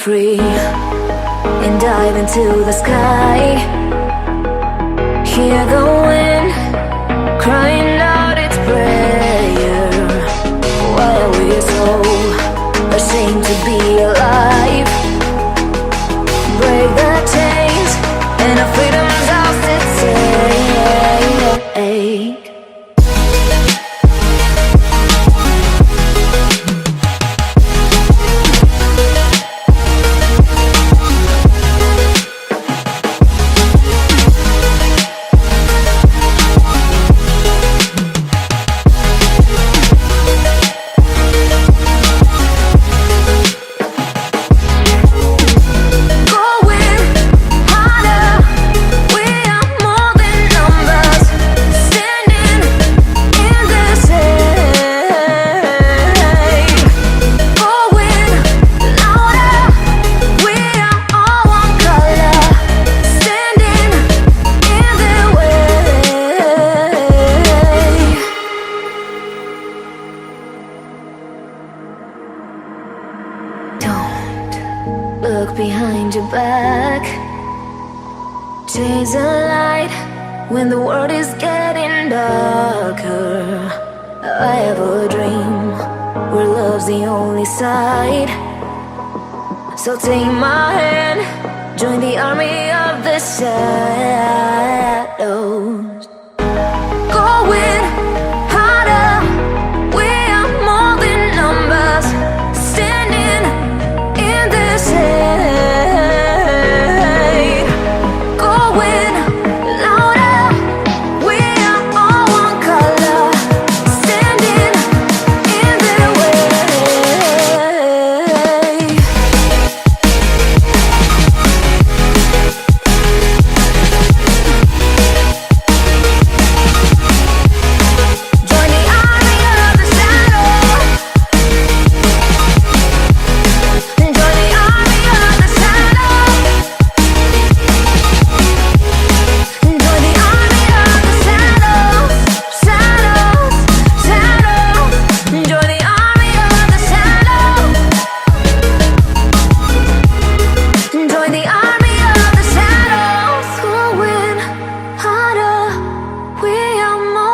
free and dive into the sky. Hear the wind crying out its prayer. Why are we so ashamed to be alive? Break the chains and our freedom's ours to take. Look behind your back. Chase a light when the world is getting darker. I have a dream where love's the only side. So take my hand, join the army of the shadows.